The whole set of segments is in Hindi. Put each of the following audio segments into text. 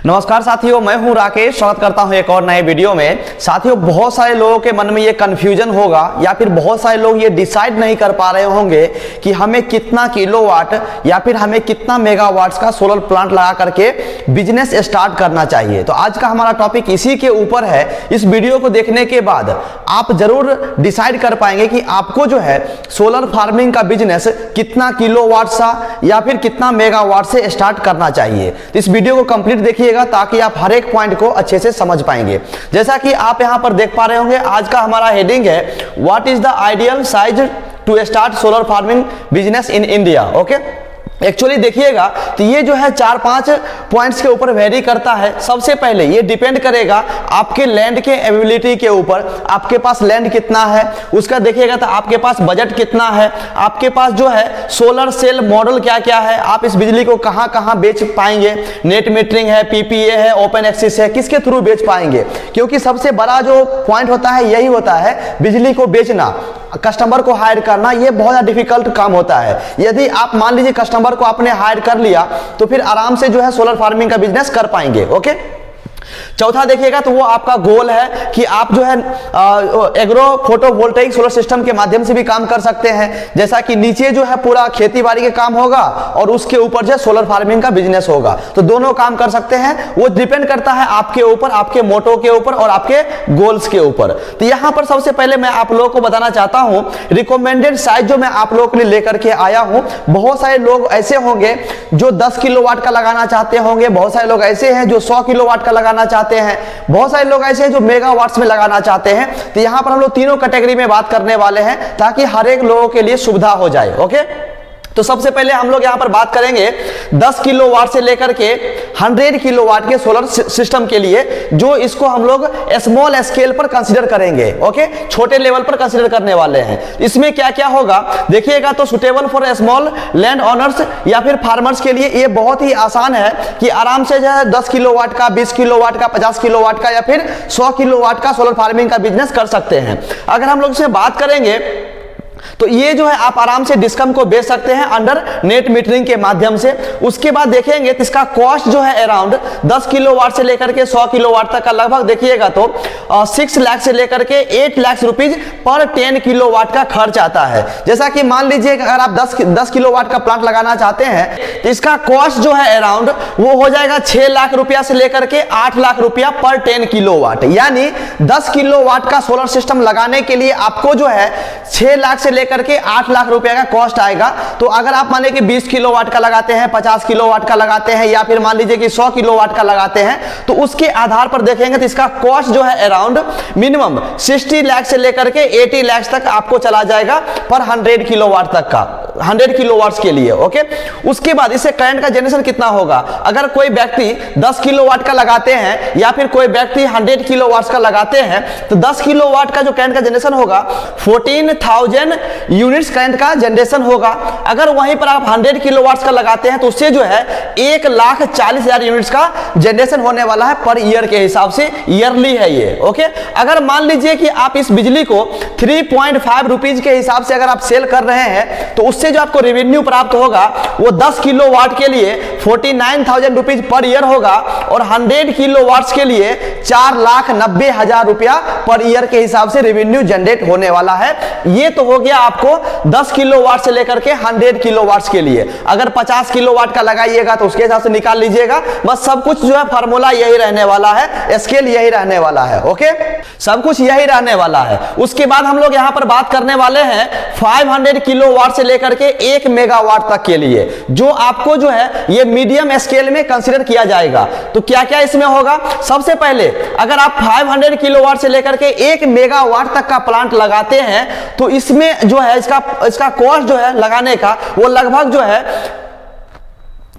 नमस्कार साथियों, मैं हूं राकेश। स्वागत करता हूं एक और नए वीडियो में। साथियों, बहुत सारे लोगों के मन में ये कंफ्यूजन होगा या फिर बहुत सारे लोग ये डिसाइड नहीं कर पा रहे होंगे कि हमें कितना किलोवाट या फिर हमें कितना मेगावाट्स का सोलर प्लांट लगा करके बिजनेस स्टार्ट करना चाहिए। तो आज का हमारा टॉपिक इसी के ऊपर है। इस वीडियो को देखने के बाद आप जरूर डिसाइड कर पाएंगे कि आपको जो है सोलर फार्मिंग का बिजनेस कितना किलोवाट सा या फिर कितना मेगावाट से स्टार्ट करना चाहिए। तो इस वीडियो को कंप्लीट देखिए ताकि आप हर एक पॉइंट को अच्छे से समझ पाएंगे। जैसा कि आप यहां पर देख पा रहे होंगे, आज का हमारा हेडिंग है what is the ideal size to start solar farming business in India. Okay, actually देखिएगा तो ये जो है 4-5 पॉइंट्स के ऊपर वेरी करता है। सबसे पहले ये डिपेंड करेगा आपके लैंड के अवेलेबिलिटी के ऊपर, आपके पास लैंड कितना है, उसका देखिएगा तो आपके पास बजट कितना है, आपके पास जो है सोलर सेल मॉडल क्या क्या है, आप इस बिजली को कहां कहां बेच पाएंगे, नेट मीटरिंग है, पीपीए है, ओपन एक्सेस है, किसके थ्रू बेच पाएंगे। क्योंकि सबसे बड़ा जो पॉइंट होता है यही होता है बिजली को बेचना, कस्टमर को हायर करना। ये बहुत ज्यादा डिफिकल्ट काम होता है। यदि आप मान लीजिए कस्टमर को आपने हायर कर लिया तो फिर आराम से जो है सोलर फार्मिंग का बिजनेस कर पाएंगे। ओके, चौथा देखिएगा तो वो आपका गोल है कि आप जो है एग्रो फोटोवोल्टेइक सोलर सिस्टम के माध्यम से भी काम कर सकते हैं। जैसा कि नीचे जो है पूरा खेती बाड़ी के काम होगा और उसके ऊपर जो है सोलर फार्मिंग का बिजनेस होगा, तो दोनों काम कर सकते हैं। वो डिपेंड करता है आपके ऊपर, आपके मोटो के ऊपर और आपके गोल्स के ऊपर। तो यहां पर सबसे पहले मैं आप लोगों को बताना चाहता हूं रिकमेंडेड साइज जो मैं आप लोगों के लिए लेकर के आया हूं। बहुत सारे लोग ऐसे होंगे जो 10 किलोवाट का लगाना चाहते होंगे, बहुत सारे लोग ऐसे हैं जो 100 किलोवाट का लगाना चाहते हैं, बहुत सारे लोग ऐसे हैं जो मेगावाट्स में लगाना चाहते हैं। तो यहां पर हम लोग तीनों कैटेगरी में बात करने वाले हैं ताकि हर एक लोगों के लिए सुविधा हो जाए। ओके, तो सबसे पहले हम लोग यहां पर बात करेंगे 10 किलोवाट से लेकर के 100 किलोवाट के सोलर सिस्टम के लिए, जो इसको हम लोग स्मॉल स्केल पर कंसीडर करेंगे। ओके, छोटे लेवल पर कंसीडर करने वाले हैं। इसमें क्या क्या होगा देखिएगा तो suitable for small land owners या फिर फार्मर्स के लिए ये बहुत ही आसान है कि आराम से जो है 10 किलोवाट का, 20 किलोवाट का, 50 किलोवाट का या फिर 100 किलोवाट का सोलर फार्मिंग का बिजनेस कर सकते हैं। अगर हम लोग इसमें बात करेंगे तो ये जो है आप आराम से डिस्कम को बेच सकते हैं अंडर नेट मीटरिंग के माध्यम से। उसके बाद देखेंगे तो इसका कॉस्ट जो है अराउंड 10 किलोवाट से लेकर के 100 किलोवाट तक का लगभग देखिएगा तो 6 लाख से लेकर के 8 लाख रुपीज पर 10 किलोवाट का खर्च आता है। जैसा कि मान लीजिए अगर आप 10 किलोवाट का प्लांट लगाना चाहते हैं तो इसका कॉस्ट जो है अराउंड वो हो जाएगा 6 लाख रुपया से लेकर के 8 लाख रुपया पर 10 किलोवाट। यानी 10 किलोवाट का सोलर सिस्टम लगाने के लिए आपको जो है 6 लाख से लेकर के 8 लाख रुपए का कॉस्ट आएगा। तो अगर आप मान लीजिए कि 20 किलोवाट का लगाते हैं, 50 किलोवाट का लगाते हैं या फिर मान लीजिए कि 100 किलोवाट का लगाते हैं, तो उसके आधार पर देखेंगे तो इसका कॉस्ट जो है अराउंड मिनिमम 60 लाख से लेकर के 80 लाख तक आपको चला जाएगा पर 100 किलोवाट तक का, 100 किलोवाट के लिए। ओके, उसके बाद इससे करंट का जनरेशन कितना होगा। अगर कोई व्यक्ति 10 किलोवाट का लगाते हैं या फिर कोई व्यक्ति 100 किलोवाट का लगाते हैं तो 10 किलोवाट का जो करंट का जनरेशन होगा 14,000 यूनिट्स करंट का जनरेशन होगा। अगर वहीं पर आप 100 किलोवाट का लगाते हैं तो उससे जो है 1,40,000 यूनिट्स का जनरेशन होने वाला है पर ईयर के हिसाब से, ईयरली है ये। ओके, अगर मान लीजिए कि आप इस बिजली को 3.5 रुपीज के हिसाब से अगर आप सेल कर रहे हैं तो उससे जो आपको रेवेन्यू प्राप्त होगा वो 10 किलोवाट के लिए 49,000 रुपीज पर ईयर होगा और 100 किलोवाट के लिए 4,90,000 रुपया पर ईयर के हिसाब से रेवेन्यू जनरेट होने वाला है। ये तो हो गया आपको 10 किलोवाट से लेकर के 100 किलोवाट के लिए। अगर 50 किलोवाट का लगाइएगा तो उसके हिसाब से निकाल लीजिएगा। बस सब कुछ जो है फार्मूला यही रहने वाला है, स्केल यही रहने वाला है। ओके, सब कुछ यही रहने वाला है। उसके बाद हम लोग यहां पर बात करने वाले हैं 500 किलोवाट से लेकर के 1 मेगावाट तक के लिए, जो आपको जो है ये मीडियम स्केल में कंसीडर किया जाएगा। तो क्या क्या इसमें होगा, सबसे पहले अगर आप 500 किलोवाट से लेकर के 1 मेगावाट तक का प्लांट लगाते हैं तो इसमें जो है इसका कॉस्ट जो है लगाने का वो लगभग जो है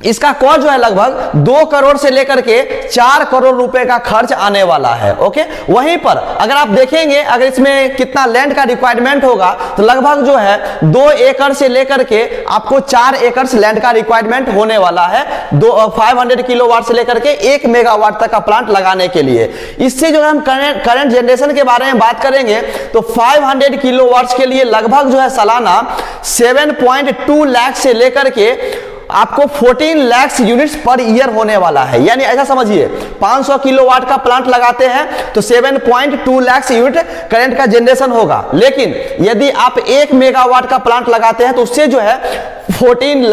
इसका कॉस्ट जो है लगभग 2 करोड़ से लेकर के 4 करोड़ रुपए का खर्च आने वाला है। ओके, वहीं पर अगर आप देखेंगे अगर इसमें कितना लैंड का रिक्वायरमेंट होगा तो लगभग जो है 2 एकड़ से लेकर के आपको 4 एकड़ लैंड का रिक्वायरमेंट होने वाला है 500 किलोवाट से लेकर के 1 मेगावाट तक का प्लांट लगाने के लिए। इससे जो है हम करंट जनरेशन के बारे में बात करेंगे तो 500 किलोवाट के लिए लगभग जो है सालाना 7.2 लाख से लेकर के आपको 14 लाख यूनिट्स पर ईयर होने वाला है। यानी ऐसा समझिए 500 किलोवाट का प्लांट लगाते हैं तो 7.2 लाख यूनिट करंट का जनरेशन होगा। लेकिन यदि आप 1 मेगावाट का प्लांट लगाते हैं तो उससे जो है 14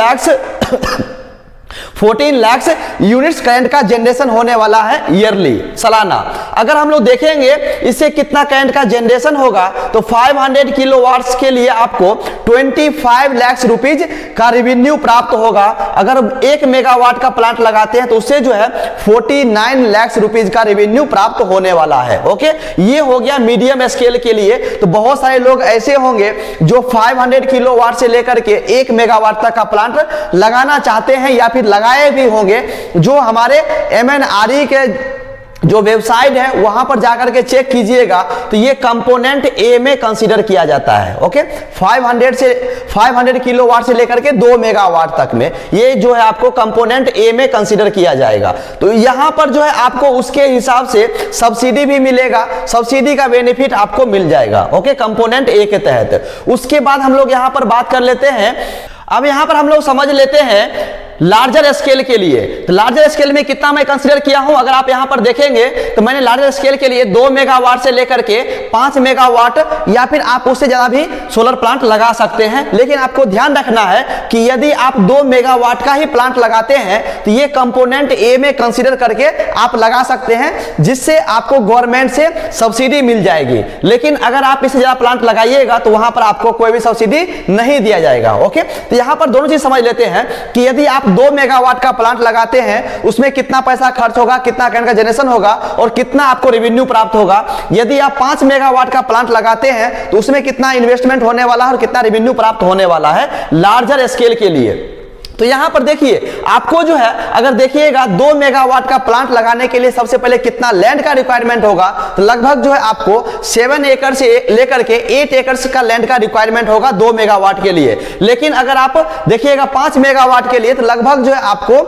लाख यूनिट्स करंट का जनरेशन होने वाला है ईयरली, सालाना। अगर हम लोग देखेंगे इससे कितना करंट का जनरेशन होगा तो 500 किलोवाट्स के लिए आपको 25 लाख रुपीज का रेवेन्यू प्राप्त होगा। अगर 1 मेगावाट का प्लांट लगाते हैं तो उससे जो है 49 लाख रुपीज का रेवेन्यू प्राप्त होने वाला है। ओके, ये हो गया मीडियम स्केल के लिए। तो बहुत सारे लोग ऐसे होंगे जो 500 किलोवाट से लेकर के 1 मेगावाट तक का प्लांट लगाना चाहते हैं या फिर लगाए भी होंगे। जो हमारे MNRE के जो वेबसाइट है वहां पर जाकर के चेक कीजिएगा तो ये कंपोनेंट ए में कंसीडर किया जाता है। ओके, 500 किलोवाट से लेकर के 2 मेगावाट तक में ये जो है आपको कंपोनेंट ए में कंसीडर किया जाएगा। तो यहां पर जो है आपको उसके हिसाब से सब्सिडी भी मिलेगा, सब्सिडी का बेनिफिट आपको मिल जाएगा। ओके, कंपोनेंट ए के तहत। उसके बाद हम लोग यहां पर बात कर लेते हैं। अब यहां पर हम लोग समझ लेते हैं लार्जर स्केल के लिए। तो लार्जर स्केल में कितना मैं कंसीडर किया हूं, अगर आप यहां पर देखेंगे तो मैंने लार्जर स्केल के लिए 2 मेगावाट से लेकर के 5 मेगावाट या फिर आप उससे ज्यादा भी सोलर प्लांट लगा सकते हैं। लेकिन आपको ध्यान रखना है कि यदि आप 2 मेगावाट का ही प्लांट लगाते हैं तो ये कंपोनेंट ए में कंसीडर करके आप लगा सकते हैं, जिससे आपको गवर्नमेंट से सब्सिडी मिल जाएगी। लेकिन अगर आप इससे ज्यादा प्लांट लगाइएगा तो वहां पर आपको कोई भी सब्सिडी नहीं दिया जाएगा। ओके, तो यहां पर दोनों चीज समझ लेते हैं कि यदि आप 2 मेगावाट का प्लांट लगाते हैं उसमें कितना पैसा खर्च होगा, कितना करंट का जनरेशन होगा और कितना आपको रेवेन्यू प्राप्त होगा। यदि आप 5 मेगावाट का प्लांट लगाते हैं तो उसमें कितना इन्वेस्टमेंट होने वाला है और कितना रेवेन्यू प्राप्त होने वाला है लार्जर स्केल के लिए। तो यहां पर देखिए आपको जो है अगर देखिएगा 2 मेगावाट का प्लांट लगाने के लिए सबसे पहले कितना लैंड का रिक्वायरमेंट होगा तो लगभग जो है आपको 7 एकड़ से लेकर के 8 एकड़ का लैंड का रिक्वायरमेंट होगा 2 मेगावाट के लिए। लेकिन अगर आप देखिएगा 5 मेगावाट के लिए तो लगभग जो है आपको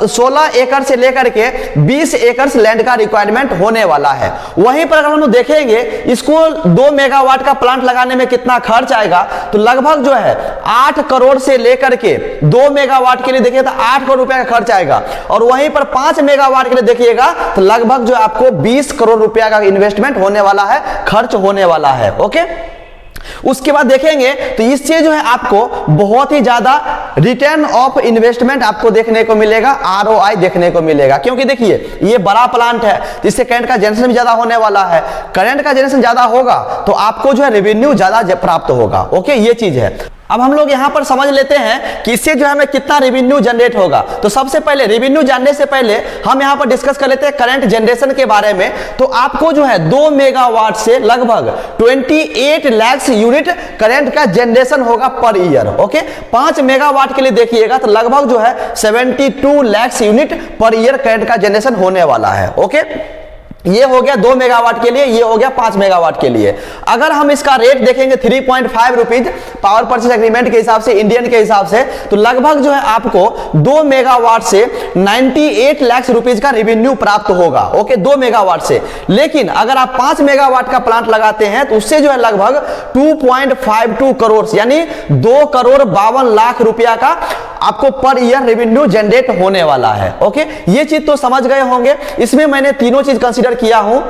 16 एकड़ से लेकर के 20 एकड़ लैंड का रिक्वायरमेंट होने वाला है। वहीं पर अगर हम देखेंगे इसको 2 मेगावाट का प्लांट लगाने में कितना खर्च आएगा तो लगभग जो है 8 करोड़ से लेकर के 2 मेगावाट के लिए देखिए तो 8 करोड़ रुपया का खर्च आएगा। और वहीं पर 5 मेगावाट के लिए देखिएगा तो लगभग जो आपको 20 करोड़ रुपया का इन्वेस्टमेंट होने वाला है, खर्च होने वाला है। ओके, उसके बाद देखेंगे तो इससे जो है आपको बहुत ही ज्यादा रिटर्न ऑफ इन्वेस्टमेंट आपको देखने को मिलेगा, ROI देखने को मिलेगा। क्योंकि देखिए ये बड़ा प्लांट है तो इससे करंट का जनरेशन भी ज्यादा होने वाला है। करंट का जनरेशन ज्यादा होगा तो आपको जो है रेवेन्यू ज्यादा प्राप्त होगा। ओके, ये चीज है। अब हम लोग यहां पर समझ लेते हैं कि इससे जो है हमें कितना रेवेन्यू जनरेट होगा। तो सबसे पहले रेवेन्यू जानने से पहले हम यहां पर डिस्कस कर लेते हैं करंट जनरेशन के बारे में। तो आपको जो है 2 मेगावाट से लगभग 28 लाख यूनिट करंट का जनरेशन होगा पर ईयर। ओके, 5 मेगावाट के लिए देखिएगा तो लगभग जो है 72 lakh unit per year current का जनरेशन होने वाला है। ओके, ये हो गया 2 मेगावाट के लिए, ये हो गया 5 मेगावाट के लिए। अगर हम इसका रेट देखेंगे 3.5 रुपीज पावर परचेज एग्रीमेंट के हिसाब से, इंडियन के हिसाब से, तो लगभग जो है आपको 2 मेगावाट से 98 लाख रुपीज का रेवेन्यू प्राप्त होगा। ओके, 2 मेगावाट से। लेकिन अगर आप 5 मेगावाट का प्लांट लगाते हैं तो उससे जो है लगभग 2.52 करोड़ यानी 2 करोड़ 52 लाख रुपया का आपको पर ईयर रेवेन्यू जनरेट होने वाला है। ओके, ये चीज तो समझ गए होंगे। इसमें मैंने तीनों चीज कंसीडर किया हूं।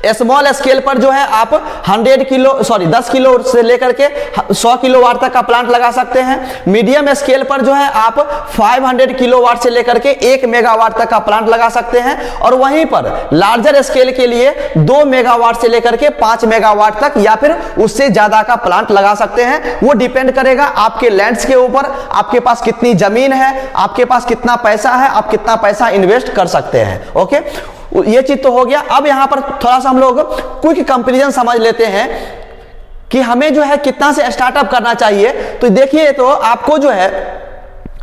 स्मॉल स्केल पर जो है आप 10 किलो से लेकर के 100 किलोवाट तक का प्लांट लगा सकते हैं। मीडियम स्केल पर जो है आप 500 किलोवाट से लेकर के 1 मेगावाट तक का प्लांट लगा सकते हैं। और वहीं पर लार्जर स्केल के लिए 2 मेगावाट से लेकर के 5 मेगावाट तक या फिर उससे ज्यादा का प्लांट लगा सकते हैं। वो डिपेंड करेगा आपके लैंड्स के ऊपर, आपके पास कितनी जमीन है, आपके पास कितना पैसा है, आप कितना पैसा इन्वेस्ट कर सकते हैं। ओके, ये चीज तो हो गया। अब यहां पर थोड़ा सा हम लोग क्विक कंपैरिजन समझ लेते हैं कि हमें जो है कितना से स्टार्टअप करना चाहिए। तो देखिए तो आपको जो है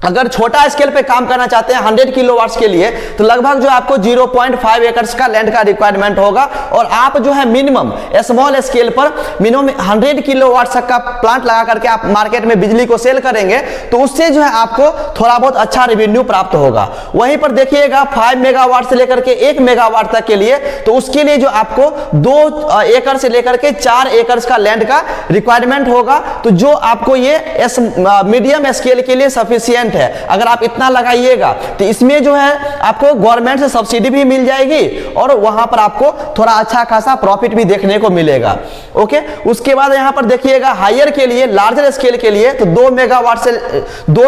अगर छोटा स्केल पे काम करना चाहते हैं 100 किलोवाट्स के लिए तो लगभग जो आपको 0.5 एकड़ का लैंड का रिक्वायरमेंट होगा। और आप जो है मिनिमम स्मॉल स्केल पर मिनिमम 100 किलोवाट तक का प्लांट लगा करके आप मार्केट में बिजली को सेल करेंगे तो उससे जो है आपको थोड़ा बहुत अच्छा रेवेन्यू प्राप्त होगा। वहीं पर देखिएगा 5 मेगावाट से लेकर के 1 मेगावाट तक के लिए तो उसके लिए जो आपको 2 एकड़ से लेकर के 4 एकड़ का लैंड का रिक्वायरमेंट होगा। तो जो आपको ये मीडियम स्केल के लिए सफिशिएंट सफिशियंट है। अगर आप इतना लगाइएगा तो इसमें जो है आपको गवर्नमेंट से सब्सिडी भी मिल जाएगी और वहां पर आपको थोड़ा अच्छा खासा प्रॉफिट भी देखने को मिलेगा। ओके, उसके बाद यहां पर देखिएगा हायर के लिए, लार्जर स्केल के लिए तो 2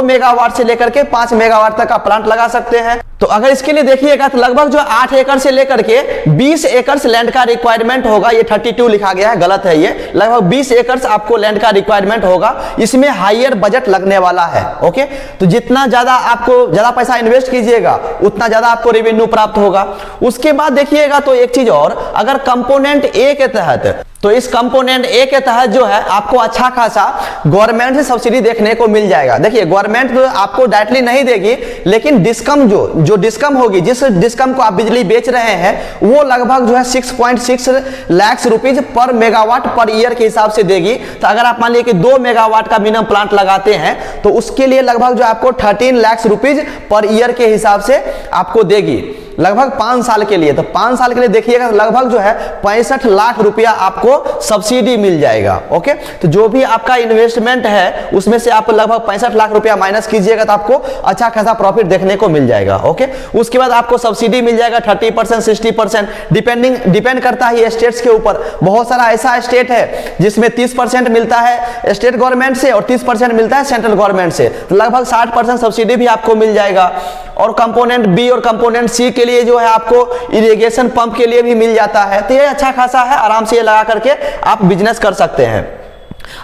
मेगावाट से लेकर के 5 मेगावाट तक का प्लांट लगा सकते हैं। तो अगर इसके लिए देखिएगा तो लगभग जो 8 एकड़ से लेकर के 20 एकड़ लैंड का रिक्वायरमेंट होगा। ये 32 लिखा गया है, गलत है ये, लगभग 20 एकड़ आपको लैंड का रिक्वायरमेंट होगा। इसमें हायर बजट लगने वाला है। ओके, तो जितना ज्यादा आपको ज्यादा पैसा इन्वेस्ट कीजिएगा उतना ज्यादा आपको रेवेन्यू प्राप्त होगा। उसके बाद देखिएगा तो एक चीज और, अगर कंपोनेंट ए के तहत, तो इस कंपोनेंट ए के तहत जो है आपको अच्छा खासा गवर्नमेंट से सब्सिडी देखने को मिल जाएगा। देखिए गवर्नमेंट तो आपको डायरेक्टली नहीं देगी, लेकिन डिस्कम जो डिस्कम होगी, जिस डिस्कम को आप बिजली बेच रहे हैं, वो लगभग जो है 6.6 lakh rupees per megawatt per year के हिसाब से देगी। तो अगर आप मान लीजिए कि 2 मेगावाट का मिनिमम प्लांट लगाते हैं तो उसके लिए लगभग जो आपको 13 लाख रुपीज पर ईयर के हिसाब से आपको देगी, लगभग 5 साल के लिए। तो 5 साल के लिए देखिएगा तो लगभग जो है 65 लाख रुपया आपको सब्सिडी मिल जाएगा। ओके, तो जो भी आपका इन्वेस्टमेंट है उसमें से आप लगभग 65 लाख रुपया माइनस कीजिएगा तो आपको अच्छा खासा प्रॉफिट देखने को मिल जाएगा। ओके, उसके बाद आपको सब्सिडी मिल जाएगा 30%, 60%, डिपेंड करता है स्टेट्स के ऊपर। बहुत सारा ऐसा स्टेट है जिसमें 30% मिलता है स्टेट गवर्नमेंट से और 30% मिलता है सेंट्रल गवर्नमेंट से, तो लगभग 60% सब्सिडी भी आपको मिल जाएगा। और कंपोनेंट बी और कंपोनेंट सी के लिए जो है आपको इरिगेशन पंप के लिए भी मिल जाता है। तो ये अच्छा खासा है, आराम से ये लगा करके आप बिजनेस कर सकते हैं।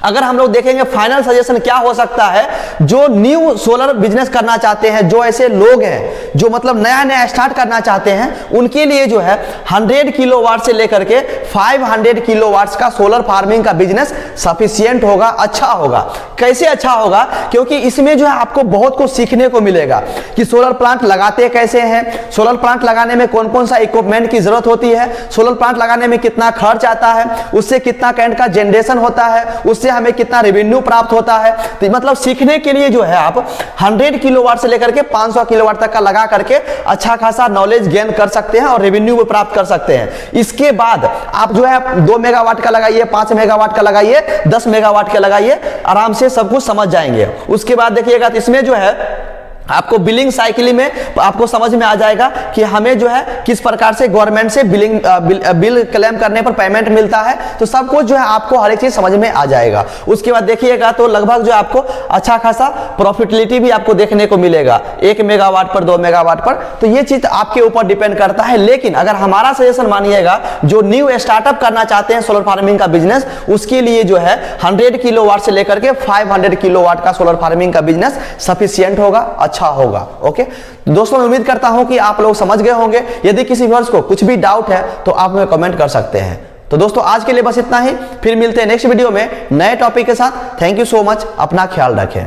अगर हम लोग देखेंगे फाइनल सजेशन क्या हो सकता है, जो न्यू सोलर बिजनेस करना चाहते हैं, जो ऐसे लोग हैं जो मतलब नया स्टार्ट करना चाहते हैं, उनके लिए जो है 100 किलोवाट से लेकर के 500 किलोवाट का सोलर फार्मिंग का बिजनेस सफिशिएंट होगा, अच्छा होगा। कैसे अच्छा होगा? क्योंकि इसमें जो है आपको बहुत कुछ सीखने को मिलेगा कि सोलर प्लांट लगाते कैसे हैं, सोलर प्लांट लगाने में कौन कौन सा इक्विपमेंट की जरूरत होती है, सोलर प्लांट लगाने में कितना खर्च आता है, उससे कितना करंट का जनरेशन होता है, उससे हमें कितना रेवेन्यू प्राप्त होता है। तो मतलब सीखने के लिए जो है आप 100 किलोवाट से लेकर के 500 किलोवाट तक का लगा करके अच्छा खासा नॉलेज गेन कर सकते हैं और रेवेन्यू भी प्राप्त कर सकते हैं। इसके बाद आप जो है 2 मेगावाट का लगाइए, 5 मेगावाट का लगाइए, 10 मेगावाट का लगाइए, आराम से सब कुछ समझ जाएंगे। उसके बाद देखिएगा तो इसमें जो है आपको बिलिंग साइकिल में आपको समझ में आ जाएगा कि हमें जो है किस प्रकार से गवर्नमेंट से बिल क्लेम करने पर पेमेंट मिलता है। तो सब कुछ जो है आपको हर एक चीज समझ में आ जाएगा। उसके बाद देखिएगा तो लगभग जो आपको अच्छा खासा प्रॉफिटेबिलिटी भी आपको देखने को मिलेगा 1 मेगावाट पर, 2 मेगावाट पर। तो ये चीज आपके ऊपर डिपेंड करता है। लेकिन अगर हमारा सजेशन मानिएगा, जो न्यू स्टार्टअप करना चाहते हैं सोलर फार्मिंग का बिजनेस, उसके लिए जो है 100 किलोवाट से लेकर के 500 किलोवाट का सोलर फार्मिंग का बिजनेस सफिशिएंट होगा, अच्छा होगा। ओके दोस्तों, मैं उम्मीद करता हूं कि आप लोग समझ गए होंगे। यदि किसी व्यूअर्स को कुछ भी डाउट है तो आप हमें कमेंट कर सकते हैं। तो दोस्तों आज के लिए बस इतना ही, फिर मिलते हैं नेक्स्ट वीडियो में नए टॉपिक के साथ। थैंक यू सो मच, अपना ख्याल रखें।